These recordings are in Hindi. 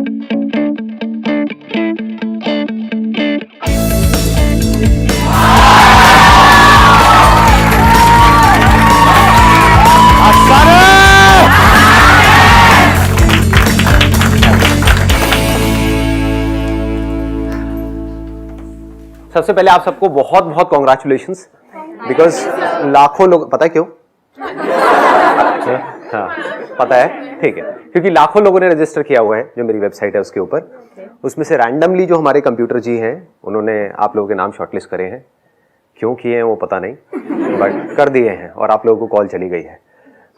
सबसे पहले आप सबको बहुत बहुत कॉन्ग्रेचुलेशंस, बिकॉज लाखों लोग, पता है क्यों? हाँ पता है, ठीक है, क्योंकि लाखों लोगों ने रजिस्टर किया हुआ है जो मेरी वेबसाइट है उसके ऊपर। उसमें से रैंडमली जो हमारे कंप्यूटर जी हैं उन्होंने आप लोगों के नाम शॉर्टलिस्ट करे हैं। क्यों किए हैं वो पता नहीं, बट कर दिए हैं और आप लोगों को कॉल चली गई है।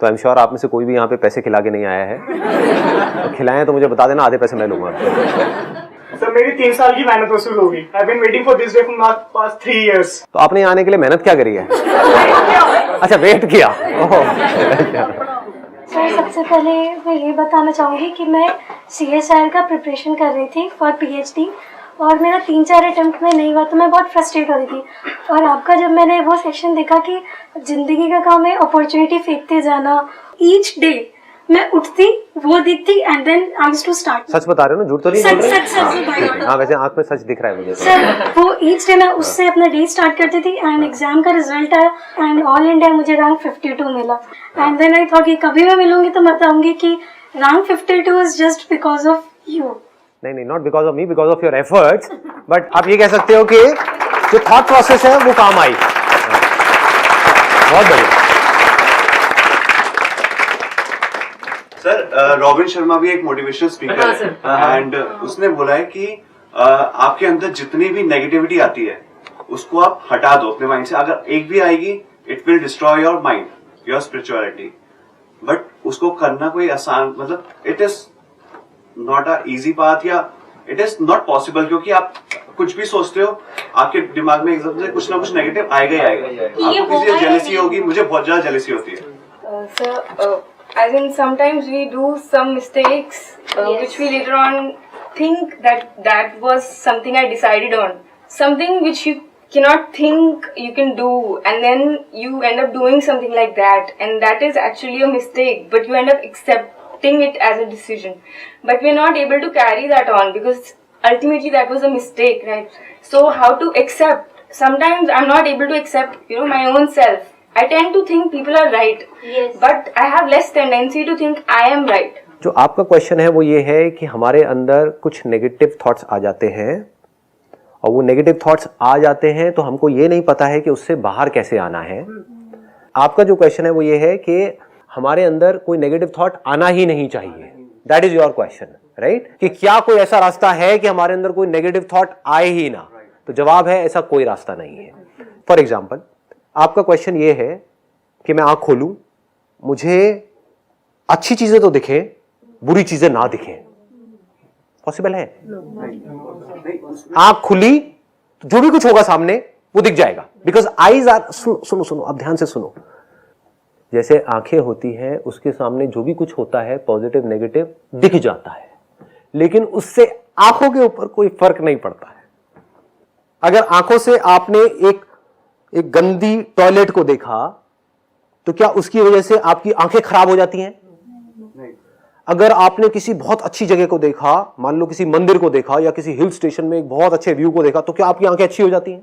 तो आई एम श्योर आप में से कोई भी यहाँ पे पैसे खिला के नहीं आया है, तो खिलाएं तो मुझे बता देना, आधे पैसे मैं लूंगा। सर मेरी 3 साल की मेहनत वसूल होगी। I've been waiting for this day for past 3 years. तो आपने यहाँ आने के लिए मेहनत क्या करी है? अच्छा वेट किया। सर सबसे पहले मैं ये बताना चाहूँगी कि मैं CSIR का प्रिपरेशन कर रही थी फॉर PhD और मेरा 3-4 अटेम्प्ट में नहीं हुआ तो मैं बहुत फ्रस्ट्रेट हो रही थी। और आपका जब मैंने वो सेक्शन देखा कि जिंदगी का काम है अपॉर्चुनिटी फेंकते जाना, ईच डे मैं उठती वो दिखती and then I used to start. सच बता रहे हो ना, झूठ तो नहीं बोल रहे? सच। हाँ वैसे आंख में सच दिख रहा है मुझे। सर वो ईच डे मैं उससे अपना डे स्टार्ट करती थी एंड एग्जाम का रिजल्ट आया एंड ऑल इंडिया मुझे रैंक 52 मिला। एंड देन आई थॉट कि कभी मैं मिलूंगी तो बताऊंगी कि rank 52 is just because of you. नहीं, not because of me, because of your efforts. But आप ये कह सकते हो कि जो थॉट प्रोसेस है वो काम आई। बहुत बढ़िया। सर रॉबिन शर्मा भी एक मोटिवेशनल स्पीकर है एंड उसने बोला है कि आपके अंदर जितनी भी नेगेटिविटी आती है उसको आप हटा दो अपने माइंड से। अगर एक भी आएगी it will destroy your mind, your spirituality. But उसको करना कोई आसान, मतलब it is not a easy path या इट इज नॉट पॉसिबल, क्योंकि आप कुछ भी सोचते हो आपके दिमाग में एकदम से कुछ ना कुछ नेगेटिव आएगा ही आएगा। आपको किसी से जेलसी होगी, मुझे बहुत ज्यादा जेलसी होती है। As in sometimes we do some mistakes which we later on think that was something I decided on, something which you cannot think you can do, and then you end up doing something like that, and that is actually a mistake, but you end up accepting it as a decision. But we're not able to carry that on because ultimately that was a mistake, right? So how to accept? Sometimes I'm not able to accept my own self. I tend to think people are right, yes, but I have less tendency to think I am right. जो आपका क्वेश्चन है वो ये है कि हमारे अंदर कुछ नेगेटिव थॉट्स आ जाते हैं और वो नेगेटिव थॉट्स आ जाते हैं तो हमको ये नहीं पता है कि उससे बाहर कैसे आना है। आपका जो क्वेश्चन है वो ये है कि हमारे अंदर कोई नेगेटिव थॉट आना ही नहीं चाहिए। That is your question, right? कि क्या कोई ऐसा रास्ता है कि हमारे अंदर कोई नेगेटिव थॉट आए ही ना? तो जवाब है ऐसा कोई रास्ता नहीं है। फॉर एग्जाम्पल आपका क्वेश्चन ये है कि मैं आंख खोलूं, मुझे अच्छी चीजें तो दिखें, बुरी चीजें ना दिखें। पॉसिबल है? आंख खुली तो जो भी कुछ होगा सामने वो दिख जाएगा, बिकॉज आईज आर, सुनो अब ध्यान से सुनो। जैसे आंखें होती हैं उसके सामने जो भी कुछ होता है पॉजिटिव नेगेटिव दिख जाता है, लेकिन उससे आंखों के ऊपर कोई फर्क नहीं पड़ता है। अगर आंखों से आपने एक गंदी टॉयलेट को देखा तो क्या उसकी वजह से आपकी आंखें खराब हो जाती हैं? नहीं। अगर आपने किसी बहुत अच्छी जगह को देखा, मान लो किसी मंदिर को देखा या किसी हिल स्टेशन में एक बहुत अच्छे व्यू को देखा, तो क्या आपकी आंखें अच्छी हो जाती हैं?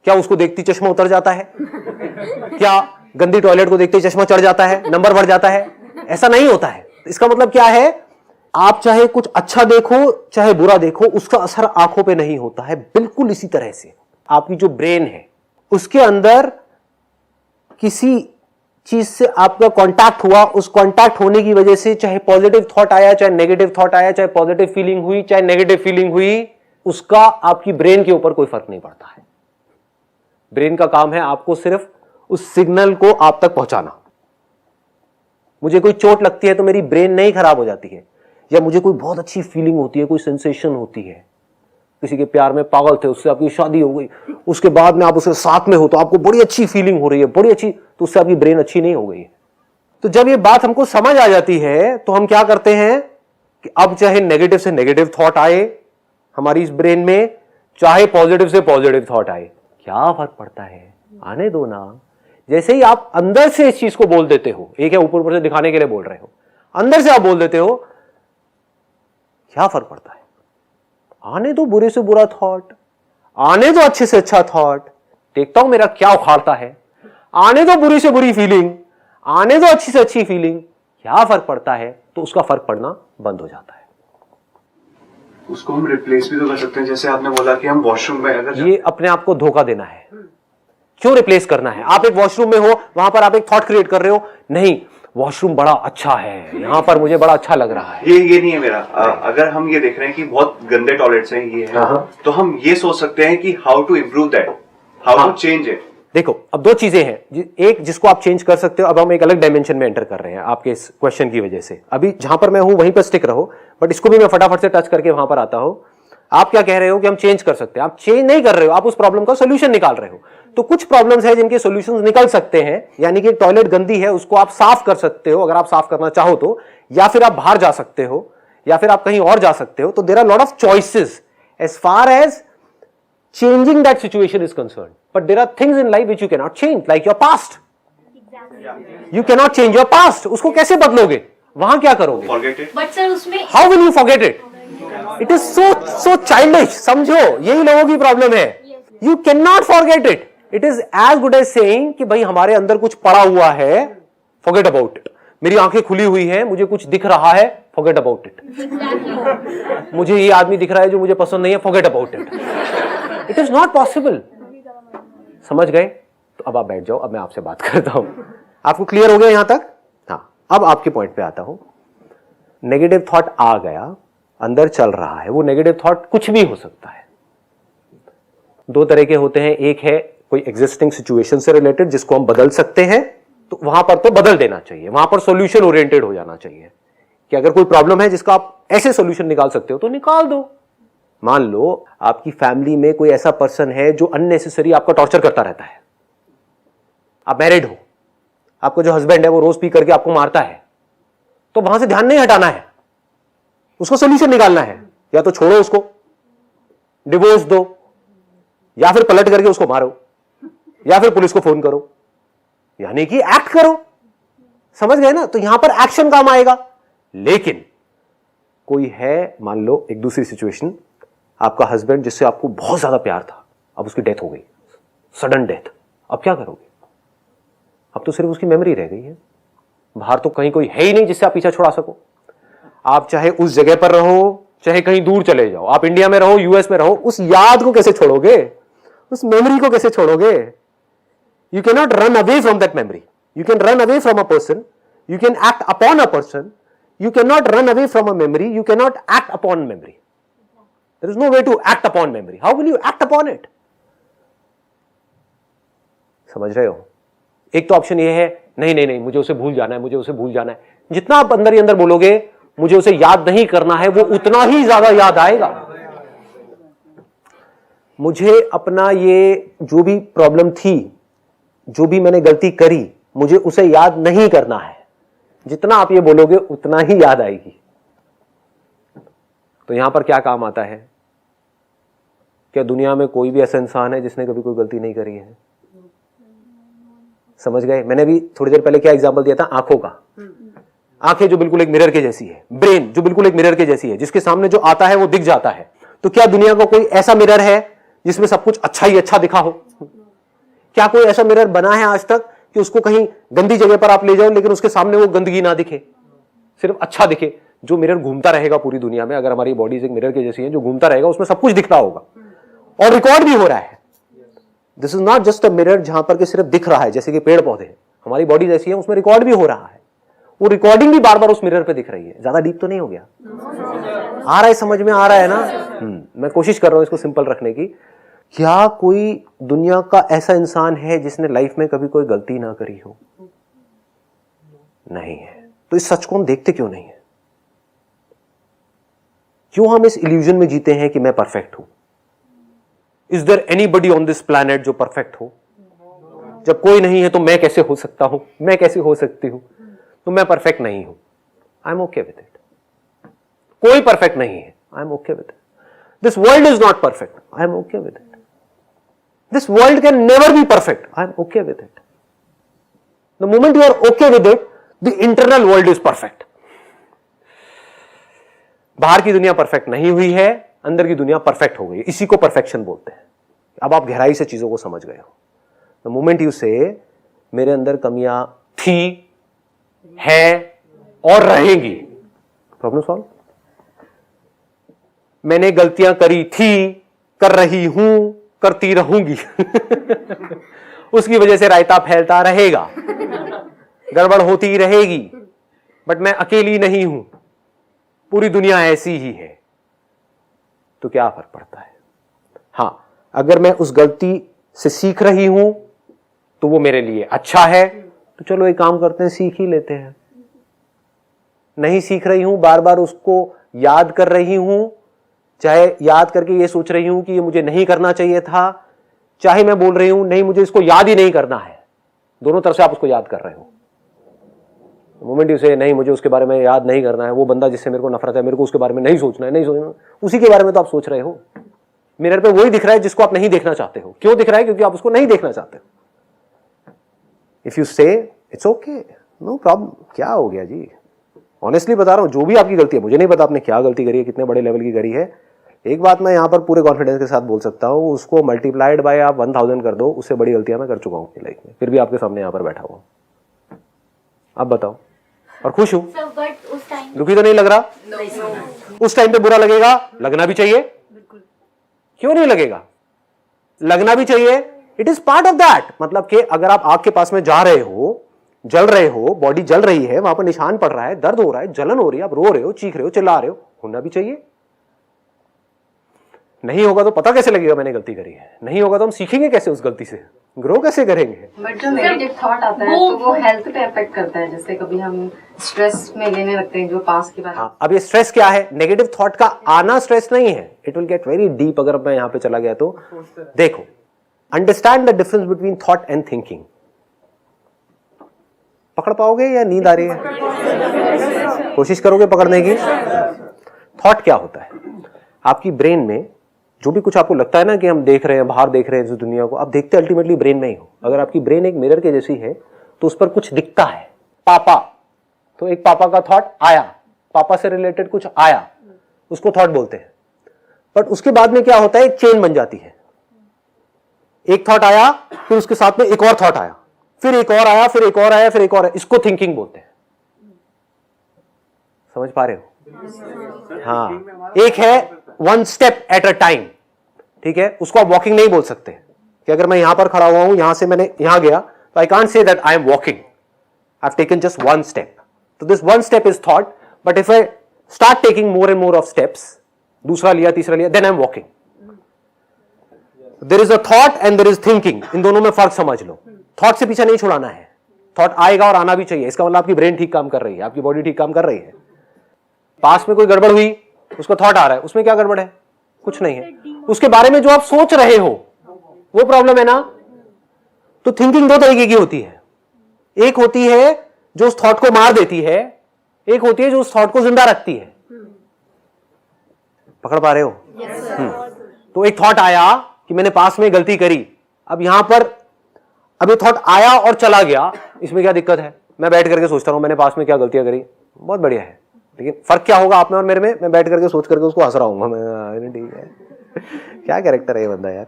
क्या उसको देखती चश्मा उतर जाता है? क्या गंदी टॉयलेट को देखते चश्मा चढ़ जाता है, नंबर बढ़ जाता है? ऐसा नहीं होता है। इसका मतलब क्या है? आप चाहे कुछ अच्छा देखो चाहे बुरा देखो, उसका असर आंखों पे नहीं होता है। बिल्कुल इसी तरह से आपकी जो ब्रेन है उसके अंदर किसी चीज से आपका कांटेक्ट हुआ, उस कांटेक्ट होने की वजह से चाहे पॉजिटिव थॉट आया चाहे नेगेटिव थॉट आया, चाहे पॉजिटिव फीलिंग हुई चाहे नेगेटिव फीलिंग हुई, उसका आपकी ब्रेन के ऊपर कोई फर्क नहीं पड़ता है। ब्रेन का काम है आपको सिर्फ उस सिग्नल को आप तक पहुंचाना। मुझे कोई चोट लगती है तो मेरी ब्रेन नहीं खराब हो जाती है, या मुझे कोई बहुत अच्छी फीलिंग होती है, कोई सेंसेशन होती है, किसी के प्यार में पागल थे, उससे आपकी शादी हो गई, उसके बाद में आप उसके साथ में हो तो आपको बड़ी अच्छी फीलिंग हो रही है, बड़ी अच्छी, तो उससे आपकी ब्रेन अच्छी नहीं हो गई है। तो जब ये बात हमको समझ आ जाती है तो हम क्या करते हैं कि अब चाहे नेगेटिव से नेगेटिव थॉट आए हमारी इस ब्रेन में, चाहे पॉजिटिव से पॉजिटिव थॉट आए, क्या फर्क पड़ता है, आने दो ना। जैसे ही आप अंदर से इस चीज को बोल देते हो, एक है ऊपर ऊपर से दिखाने के लिए बोल रहे हो, अंदर से आप बोल देते हो क्या फर्क पड़ता है? आने दो बुरे से बुरा थॉट, आने दो अच्छे से अच्छा थॉट, देखता हूं मेरा क्या उखाड़ता है, आने दो बुरी से बुरी फीलिंग, आने दो अच्छी से अच्छी फीलिंग, क्या फर्क पड़ता है? तो उसका फर्क पड़ना बंद हो जाता है। उसको हम रिप्लेस भी तो कर सकते हैं, जैसे आपने बोला कि हम वॉशरूम में अगर ये अपने आप को धोखा देना है। क्यों रिप्लेस करना है? आप एक वॉशरूम में हो, वहां पर आप एक थॉट क्रिएट कर रहे हो, नहीं वॉशरूम बड़ा अच्छा है, यहां पर मुझे बड़ा अच्छा लग रहा है। ये नहीं है मेरा। अगर हम ये देख रहे हैं कि बहुत गंदे टॉयलेट्स हैं, ये है, तो हम ये सोच सकते हैं कि how to improve that, how to change it. देखो, अब दो चीजें हैं, एक जिसको आप चेंज कर सकते हो। अब हम एक अलग डायमेंशन में एंटर कर रहे हैं आपके इस क्वेश्चन की वजह से। अभी जहां पर मैं हूं वहीं पर स्टिक रहो, बट इसको भी मैं फटाफट से टच करके वहां पर आता हूं। आप क्या कह रहे हो कि हम चेंज कर सकते हैं? आप चेंज नहीं कर रहे हो, आप उस प्रॉब्लम का सोल्यूशन निकाल रहे हो। तो कुछ प्रॉब्लम्स है जिनके सॉल्यूशंस निकल सकते हैं, यानी कि टॉयलेट गंदी है उसको आप साफ कर सकते हो अगर आप साफ करना चाहो तो, या फिर आप बाहर जा सकते हो, या फिर आप कहीं और जा सकते हो। तो there are lot of choices as far as changing that situation is concerned, but there are things in life which you cannot change, like your past. You cannot change your past. उसको कैसे बदलोगे? वहां क्या करोगे? Forget it. बट सर उसमें How will you forget it? It is so childish. समझो, यही लोगों की प्रॉब्लम है। You cannot forget it. It is as good as saying कि भाई हमारे अंदर कुछ पड़ा हुआ है, forget about it. मेरी आंखें खुली हुई हैं, मुझे कुछ दिख रहा है, forget about it. मुझे ये आदमी दिख रहा है जो मुझे पसंद नहीं है, forget about it. It is not possible. समझ गए? तो अब आप बैठ जाओ, अब मैं आपसे बात करता हूं। आपको क्लियर हो गया यहां तक? हाँ, अब आपके पॉइंट पे आता हूं। नेगेटिव थॉट आ गया, अंदर चल रहा है, वो नेगेटिव थॉट कुछ भी हो सकता है। दो तरह के होते हैं, एक है कोई एग्जिस्टिंग सिचुएशन से रिलेटेड जिसको हम बदल सकते हैं, तो वहां पर तो बदल देना चाहिए, वहां पर सॉल्यूशन ओरिएंटेड हो जाना चाहिए कि अगर कोई प्रॉब्लम है जिसका आप ऐसे सॉल्यूशन निकाल सकते हो तो निकाल दो। मान लो आपकी फैमिली में कोई ऐसा पर्सन है जो अननेसेसरी आपका टॉर्चर करता रहता है। आप मैरिड हो, आपका जो हस्बैंड है वो रोज पी करके आपको मारता है, तो वहां से ध्यान नहीं हटाना है, उसको सोल्यूशन निकालना है। या तो छोड़ो उसको, डिवोर्स दो, या फिर पलट करके उसको मारो, या फिर पुलिस को फोन करो, यानी कि एक्ट करो। समझ गए ना? तो यहां पर एक्शन काम आएगा। लेकिन कोई है, मान लो एक दूसरी सिचुएशन, आपका हस्बैंड जिससे आपको बहुत ज्यादा प्यार था, अब उसकी डेथ हो गई, सडन डेथ, अब क्या करोगे? अब तो सिर्फ उसकी मेमोरी रह गई है, बाहर तो कहीं कोई है ही नहीं जिससे आप पीछा छुड़ा सको। आप चाहे उस जगह पर रहो, चाहे कहीं दूर चले जाओ, आप इंडिया में रहो, यूएस में रहो, उस याद को कैसे छोड़ोगे? उस मेमोरी को कैसे छोड़ोगे? You can not run away from that memory. You can run away from a person, you can act upon a person, you cannot run away from a memory, you cannot act upon memory. There is no way to act upon memory. How will you act upon it? समझ रहे हो? एक तो ऑप्शन ये है, नहीं मुझे उसे भूल जाना है, मुझे उसे भूल जाना है। जितना आप अंदर ही अंदर बोलोगे मुझे उसे याद नहीं करना है, वो उतना ही ज्यादा याद आएगा। मुझे अपना ये जो भी प्रॉब्लम थी, जो भी मैंने गलती करी, मुझे उसे याद नहीं करना है। जितना आप ये बोलोगे उतना ही याद आएगी। तो यहां पर क्या काम आता है? क्या दुनिया में कोई भी ऐसा इंसान है जिसने कभी कोई गलती नहीं करी है? समझ गए? मैंने भी थोड़ी देर पहले क्या एग्जांपल दिया था, आंखों का। आंखें जो बिल्कुल एक मिरर के जैसी है, ब्रेन जो बिल्कुल एक मिरर के जैसी है, जिसके सामने जो आता है वो दिख जाता है। तो क्या दुनिया का कोई ऐसा मिरर है जिसमें सब कुछ अच्छा ही अच्छा दिखा हो? क्या कोई ऐसा मिरर बना है आज तक कि उसको कहीं गंदी जगह पर आप ले जाओ लेकिन उसके सामने वो गंदगी ना दिखे, सिर्फ अच्छा दिखे? जो मिरर घूमता रहेगा पूरी दुनिया में, अगर हमारी बॉडीज एक मिरर के जैसी है, जो घूमता रहेगा उसमें सब कुछ दिख रहा होगा और रिकॉर्ड भी हो रहा है। This is not just a mirror जहां पर के सिर्फ दिख रहा है, जैसे कि पेड़ पौधे हैं, हमारी बॉडी जैसी है, उसमें रिकॉर्ड भी हो रहा है। वो रिकॉर्डिंग भी बार बार उस मिरर पे दिख रही है। ज्यादा डीप तो नहीं हो गया? आ रहा है, समझ में आ रहा है ना? मैं कोशिश कर रहा हूं इसको सिंपल रखने की। क्या कोई दुनिया का ऐसा इंसान है जिसने लाइफ में कभी कोई गलती ना करी हो? नहीं है। तो इस सच को हम देखते क्यों नहीं है? क्यों हम इस इल्यूजन में जीते हैं कि मैं परफेक्ट हूं? Is there anybody on this planet जो परफेक्ट हो? जब कोई नहीं है तो मैं कैसे हो सकता हूं, मैं कैसे हो सकती हूं? तो मैं परफेक्ट नहीं हूं, I am okay with it. कोई परफेक्ट नहीं है, I am okay with it. This world is not perfect, I am okay with it. This world can never be perfect. I am okay with it. The moment you are okay with it, the internal world is perfect. बाहर की दुनिया परफेक्ट नहीं हुई है, अंदर की दुनिया परफेक्ट हो गई है, इसी को परफेक्शन बोलते हैं। अब आप गहराई से चीजों को समझ गए हो। द मोमेंट यू से मेरे अंदर कमियां थी, है और रहेंगी, प्रॉब्लम सॉल्व। मैंने गलतियां करी थी, कर रही हूं, करती रहूंगी उसकी वजह से रायता फैलता रहेगा, गड़बड़ होती रहेगी, बट मैं अकेली नहीं हूं, पूरी दुनिया ऐसी ही है। तो क्या फर्क पड़ता है? हां, अगर मैं उस गलती से सीख रही हूं तो वो मेरे लिए अच्छा है, तो चलो एक काम करते हैं, सीख ही लेते हैं। नहीं सीख रही हूं, बार बार उसको याद कर रही हूं, चाहे याद करके ये सोच रही हूं कि ये मुझे नहीं करना चाहिए था, चाहे मैं बोल रही हूं नहीं मुझे इसको याद ही नहीं करना है, दोनों तरफ से आप उसको याद कर रहे हो। मोमेंट से नहीं मुझे उसके बारे में याद नहीं करना है, वो बंदा जिससे मेरे को नफरत है, मेरे को उसके बारे में नहीं सोचना है, नहीं सोचना, उसी के बारे में तो आप सोच रहे हो। मिरर पे वही दिख रहा है जिसको आप नहीं देखना चाहते हो। क्यों दिख रहा है? क्योंकि आप उसको नहीं देखना चाहते हो। इफ यू से इट्स ओके, नो प्रॉब्लम, क्या हो गया जी, ऑनेस्टली बता रहा हूं, जो भी आपकी गलती है, मुझे नहीं पता आपने क्या गलती करी है, कितने बड़े लेवल की करी है, एक बात मैं यहां पर पूरे कॉन्फिडेंस के साथ बोल सकता हूं, उसको मल्टीप्लाइड बाय आप 1000 कर दो, उससे बड़ी गलतियां मैं कर चुका हूं अपनी लाइफ में, फिर भी आपके सामने यहां पर बैठा हुआ। अब बताओ, और खुश हूं, दुखी तो नहीं लग रहा? उस टाइम पे बुरा लगेगा, लगना भी चाहिए, क्यों नहीं लगेगा, लगना भी चाहिए, it is part of that. मतलब कि अगर आप आग के पास में जा रहे हो, जल रहे हो, बॉडी जल रही है, वहां पर निशान पड़ रहा है, दर्द हो रहा है, जलन हो रही है, आप रो रहे हो, चीख रहे हो, चिल्ला रहे हो, होना भी चाहिए। नहीं होगा तो पता कैसे लगेगा मैंने गलती करी है, नहीं होगा तो हम सीखेंगे कैसे उस गलती से, ग्रो कैसे करेंगे? बट जो नेगेटिव थॉट आता है तो वो हेल्थ पे अफेक्ट करता है, जैसे कभी हम स्ट्रेस में लेने लगते हैं जो पास की बात। हाँ, अब ये स्ट्रेस क्या है? नेगेटिव थॉट का आना स्ट्रेस नहीं है, it will get very deep. अगर मैं यहां पे चला गया तो देखो, understand the difference between thought and thinking. पकड़ पाओगे या नींद आ रही है? कोशिश करोगे पकड़ने की? थॉट क्या होता है? आपकी ब्रेन में जो भी कुछ आपको लगता है ना कि हम देख रहे हैं, बाहर देख रहे हैं इस दुनिया को, आप देखते अल्टीमेटली ब्रेन में ही हो। अगर आपकी ब्रेन एक मिरर के जैसी है तो उस पर कुछ दिखता है, पापा, तो एक पापा का थॉट आया, पापा से रिलेटेड कुछ आया, उसको थॉट बोलते हैं। बट उसके बाद में क्या होता है? एक चेन बन जाती है, एक थॉट आया, फिर उसके साथ में एक और थॉट आया, फिर एक और आया, फिर एक और आया, फिर एक और आया, इसको थिंकिंग बोलते हैं। समझ पा रहे हो? हाँ, एक है one step at a time, ठीक है, उसको आप वॉकिंग नहीं बोल सकते कि अगर मैं यहां पर खड़ा हुआ हूं, यहां से मैंने यहां गया, तो I can't say that I am walking, I have taken just one step. तो this one step is thought, but if I start taking more and more of steps, दूसरा लिया, तीसरा लिया, then I am walking. There is a thought and there is thinking, in दोनों में फर्क समझ लो। थॉट से पीछे नहीं छुड़ाना है, थॉट आएगा और आना भी चाहिए, इसका मतलब आपकी ब्रेन ठीक काम कर रही है, आपकी बॉडी ठीक काम कर रही है। पास में कोई गड़बड़ हुई, उसका थॉट आ रहा है, उसमें क्या गड़बड़ है? कुछ नहीं है, उसके बारे में जो आप सोच रहे हो वो प्रॉब्लम है ना। तो थिंकिंग दो तरीके की होती है, एक होती है जो उस थॉट को मार देती है, एक होती है जो उस थॉट को जिंदा रखती है। पकड़ पा रहे हो? तो एक थॉट आया कि मैंने पास में गलती करी, अब यहां पर अब ये थॉट आया और चला गया, इसमें क्या दिक्कत है? मैं बैठ करके सोचता हूं मैंने पास में क्या गलतियां करी, बहुत बढ़िया है, लेकिन फर्क क्या होगा आप में और मेरे में? मैं बैठ करके सोच करके उसको हंस रहा हूँ, मैं ठीक है क्या कैरेक्टर है ये बंदा यार,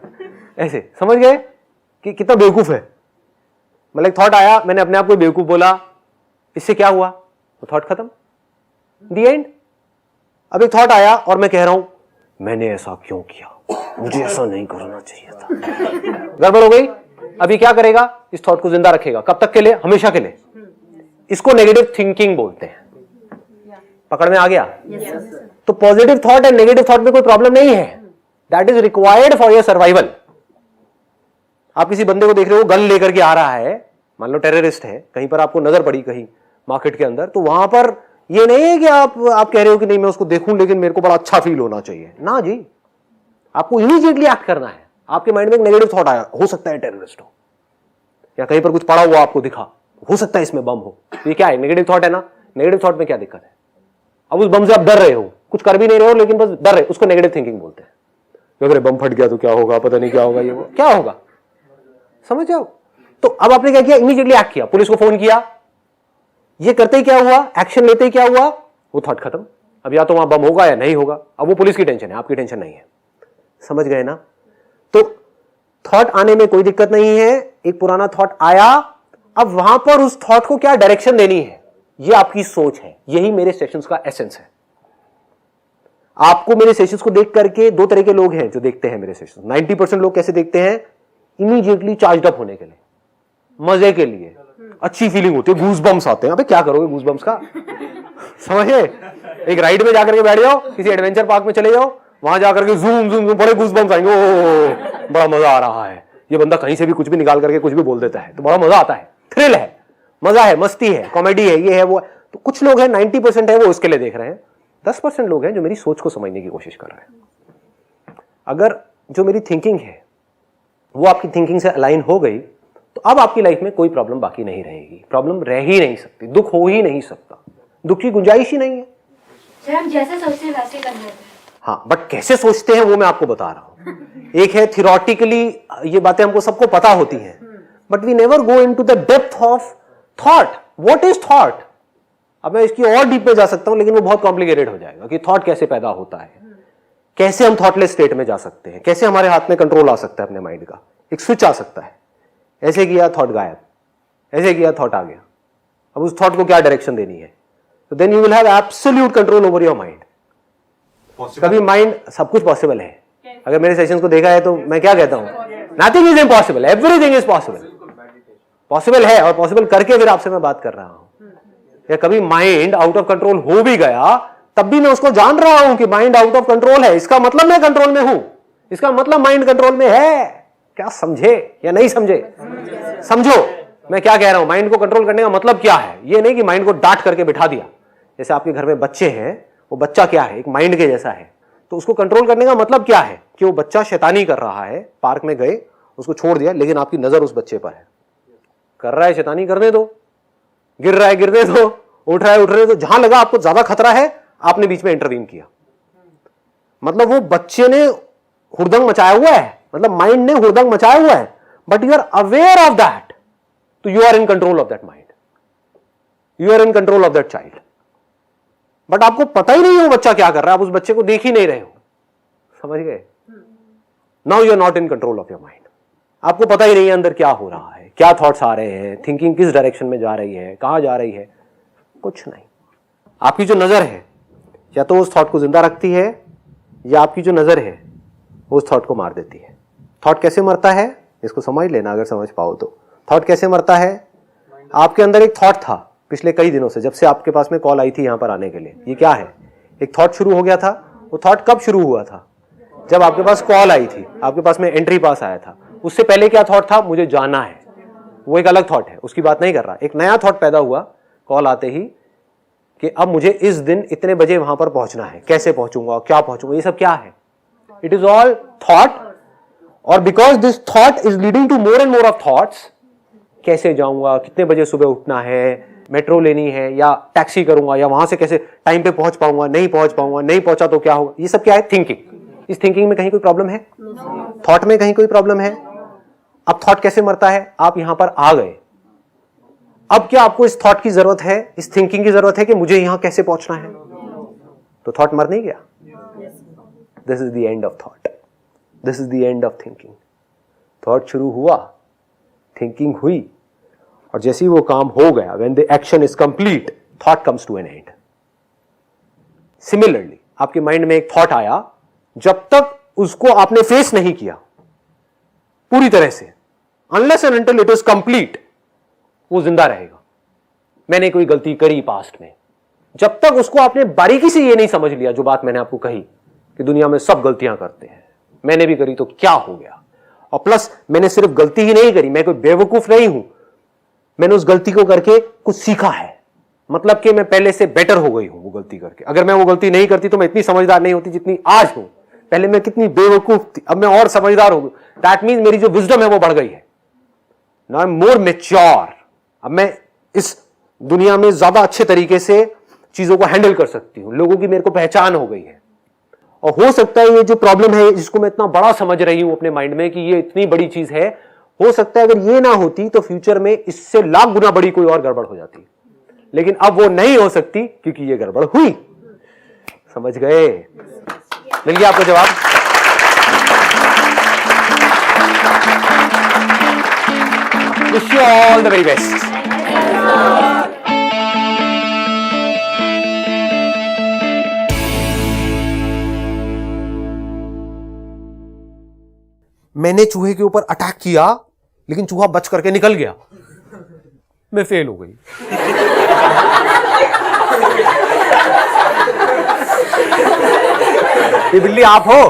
ऐसे समझ गए कि कितना बेवकूफ है। मतलब एक थॉट आया, मैंने अपने आप को बेवकूफ बोला, इससे क्या हुआ? वो थॉट खत्म, द एंड। अब एक थॉट आया और मैं कह रहा हूं मैंने ऐसा क्यों किया, मुझे ऐसा नहीं करना चाहिए था, गड़बड़ हो गई। अभी क्या करेगा? इस थॉट को जिंदा रखेगा, कब तक के लिए? हमेशा के लिए। इसको नेगेटिव थिंकिंग बोलते हैं। पकड़ में आ गया? तो positive thought and negative thought में कोई प्रॉब्लम नहीं है, that is required for your survival. आप किसी बंदे को देख रहे हो गन लेकर के आ रहा है, मान लो टेररिस्ट है, कहीं पर आपको नजर पड़ी कहीं मार्केट के अंदर, तो वहां पर ये नहीं है कि आप कह रहे हो कि नहीं मैं उसको देखूं लेकिन मेरे को बड़ा अच्छा फील होना चाहिए ना जी, आपको इमीडिएटली एक्ट करना है। आपके माइंड में एक नेगेटिव थॉट आया, हो सकता है टेररिस्ट हो, या कहीं पर कुछ पड़ा हुआ आपको दिखा, हो सकता है इसमें बम हो, ये क्या है? नेगेटिव थॉट है ना। नेगेटिव थॉट में क्या दिक्कत है? अब उस बम से आप डर रहे हो, कुछ कर भी नहीं रहे हो लेकिन बस डर रहे, उसको नेगेटिव थिंकिंग बोलते हैं। अगर बम फट गया तो क्या होगा, पता नहीं क्या होगा, ये वो क्या होगा, समझ जाओ। तो अब आपने क्या किया? इमीडिएटली एक्ट किया, पुलिस को फोन किया, ये करते ही क्या हुआ? एक्शन लेते ही क्या हुआ? वो थॉट खत्म, अब या तो वहां बम होगा या नहीं होगा, अब वो पुलिस की टेंशन है, आपकी टेंशन नहीं है। समझ गए ना? तो थॉट आने में कोई दिक्कत नहीं है। एक पुराना थॉट आया, अब वहां पर उस थॉट को क्या डायरेक्शन देनी है, ये आपकी सोच है। यही मेरे सेशंस का एसेंस है। आपको मेरे सेशंस को देख करके दो तरह के लोग हैं जो देखते हैं मेरे सेशंस। 90% लोग कैसे देखते हैं? इमीडिएटली चार्ज अप होने के लिए, मजे के लिए, अच्छी फीलिंग होती है, गूज बम्स आते हैं। अबे क्या करोगे गूज बम्स का? समझे? एक राइड में जाकर के बैठ जाओ, किसी एडवेंचर पार्क में चले जाओ, वहां जाकर के जूम जूम जूम बड़े गूज बम्स आएंगे। ओ बड़ा मजा आ रहा है। ये बंदा कहीं से भी कुछ भी निकाल करके कुछ भी बोल देता है, तो बड़ा मजा आता है, थ्रिल है, मजा है, मस्ती है, कॉमेडी है, ये है वो है। तो कुछ लोग हैं, 90% है वो इसके लिए देख रहे हैं। 10% लोग हैं जो मेरी सोच को समझने की कोशिश कर रहे हैं। अगर जो मेरी थिंकिंग है वो आपकी थिंकिंग से अलाइन हो गई, तो अब आपकी लाइफ में कोई प्रॉब्लम बाकी नहीं रहेगी। प्रॉब्लम रह ही नहीं सकती, दुख हो ही नहीं सकता, दुख की गुंजाइश ही नहीं है। सर हम जैसे सोचते हैं वैसे कर लेते हैं। हाँ, बट कैसे सोचते हैं वो मैं आपको बता रहा हूं। एक है थियोरेटिकली, ये बातें हमको सबको पता होती हैं, but we never go into the depth of thought. What is thought? अब मैं इसकी और डीप में जा सकता हूं, लेकिन वो बहुत कॉम्प्लिकेटेड हो जाएगा कि थॉट कैसे पैदा होता है, कैसे हम थॉटलेस स्टेट में जा सकते हैं, कैसे हमारे हाथ में कंट्रोल आ सकता है अपने माइंड का, एक स्विच आ सकता है। ऐसे किया थॉट गायब, ऐसे किया थॉट आ गया। अब उस थॉट को क्या डायरेक्शन देनी है? तो then you will have absolute control over your mind. कभी माइंड, सब कुछ पॉसिबल है। अगर मेरे सेशंस को देखा है तो मैं क्या कहता हूं? Nothing is impossible, everything is possible. Possible है, और पॉसिबल करके फिर आपसे मैं बात कर रहा हूं। या कभी माइंड आउट ऑफ कंट्रोल हो भी गया, तब भी मैं उसको जान रहा हूं कि माइंड आउट ऑफ कंट्रोल है, इसका मतलब मैं कंट्रोल में हूं, इसका मतलब माइंड कंट्रोल में है। क्या समझे या नहीं समझे? समझो मैं क्या कह रहा हूं। माइंड को कंट्रोल करने का मतलब क्या है? ये नहीं कि माइंड को डांट करके बिठा दिया। जैसे आपके घर में बच्चे हैं, वो बच्चा क्या है? एक माइंड के जैसा है। तो उसको कंट्रोल करने का मतलब क्या है? कि वो बच्चा शैतानी कर रहा है, पार्क में गए, उसको छोड़ दिया, लेकिन आपकी नजर उस बच्चे पर है। कर रहा है शैतानी, करने दो। गिर रहा है, गिरने दो। उठ रहा है, उठने दो। जहां लगा आपको ज्यादा खतरा है, आपने बीच में इंटरवीन किया। मतलब वो बच्चे ने हुड़दंग मचाया हुआ है, मतलब माइंड ने हुड़दंग मचाया हुआ है, but you are aware of that, तो you are in control of that mind, you are in control of that child. But आपको पता ही नहीं है वो बच्चा क्या कर रहा है, आप उस बच्चे को देख ही नहीं रहे हो। समझ गए? Now you are not in control of your mind. आपको पता ही नहीं है अंदर क्या हो रहा है, क्या थॉट्स आ रहे हैं, थिंकिंग किस डायरेक्शन में जा रही है, कहां जा रही है, कुछ नहीं। आपकी जो नजर है या तो उस थॉट को जिंदा रखती है, या आपकी जो नजर है वो उस थॉट को मार देती है। थॉट कैसे मरता है इसको समझ लेना, अगर समझ पाओ तो। थॉट कैसे मरता है? आपके अंदर एक थॉट था पिछले कई दिनों से, जब से आपके पास में कॉल आई थी यहां पर आने के लिए। ये क्या है? एक थॉट शुरू हो गया था। वो थॉट कब शुरू हुआ था? जब आपके पास कॉल आई थी, आपके पास में एंट्री पास आया था। उससे पहले क्या थॉट था? मुझे जाना है। वो एक अलग थॉट है, उसकी बात नहीं कर रहा। एक नया थॉट पैदा हुआ कॉल आते ही कि अब मुझे इस दिन इतने बजे वहां पर पहुंचना है, कैसे पहुंचूंगा, क्या पहुंचूंगा, ये सब क्या है? It is all thought. और because this thought is leading to more and more of thoughts, कैसे जाऊंगा, कितने बजे सुबह उठना है, मेट्रो लेनी है या टैक्सी करूंगा, या वहां से कैसे टाइम पे पहुंच पाऊंगा, नहीं पहुंच पाऊंगा, नहीं पहुंचा तो क्या होगा, ये सब क्या है? थिंकिंग। इस थिंकिंग में कहीं कोई प्रॉब्लम है? थॉट में कहीं कोई प्रॉब्लम है? अब थॉट कैसे मरता है? आप यहां पर आ गए, अब क्या आपको इस थॉट की जरूरत है, इस थिंकिंग की जरूरत है कि मुझे यहां कैसे पहुंचना है? तो थॉट मर नहीं गया। This is the end of thought, this is the end of thinking. Thought शुरू हुआ, थिंकिंग हुई, और जैसे ही वो काम हो गया, when the action is complete, thought comes to an end. Similarly आपके माइंड में एक थॉट आया, जब तक उसको आपने फेस नहीं किया पूरी तरह से, unless and until it is complete, वो जिंदा रहेगा। मैंने कोई गलती करी पास्ट में, जब तक उसको आपने बारीकी से ये नहीं समझ लिया, जो बात मैंने आपको कही कि दुनिया में सब गलतियां करते हैं, मैंने भी करी तो क्या हो गया, और प्लस मैंने सिर्फ गलती ही नहीं करी, मैं कोई बेवकूफ नहीं हूं, मैंने उस गलती को करके कुछ सीखा है, मतलब कि मैं पहले से बेटर हो गई हूं वो गलती करके। अगर मैं वो गलती नहीं करती तो मैं इतनी समझदार नहीं होती जितनी आज हूं। पहले मैं कितनी बेवकूफ थी, अब मैं और समझदार हो गई। दैट मीन्स मेरी जो विजडम है वो बढ़ गई है। Now I am more mature. अब मैं इस दुनिया में ज्यादा अच्छे तरीके से चीजों को हैंडल कर सकती हूं, लोगों की मेरे को पहचान हो गई है। और हो सकता है ये जो प्रॉब्लम है, जिसको मैं इतना बड़ा समझ रही हूं अपने माइंड में कि ये इतनी बड़ी चीज है, हो सकता है अगर ये ना होती तो फ्यूचर में इससे लाख गुना बड़ी कोई और गड़बड़ हो जाती, लेकिन अब वो नहीं हो सकती क्योंकि ये गड़बड़ हुई। समझ गए? मिल गया आपको जवाब? Wish you all the very best. मैंने चूहे के ऊपर अटैक किया, लेकिन चूहा बच करके निकल गया, मैं फेल हो गई। ये बिल्ली आप हो?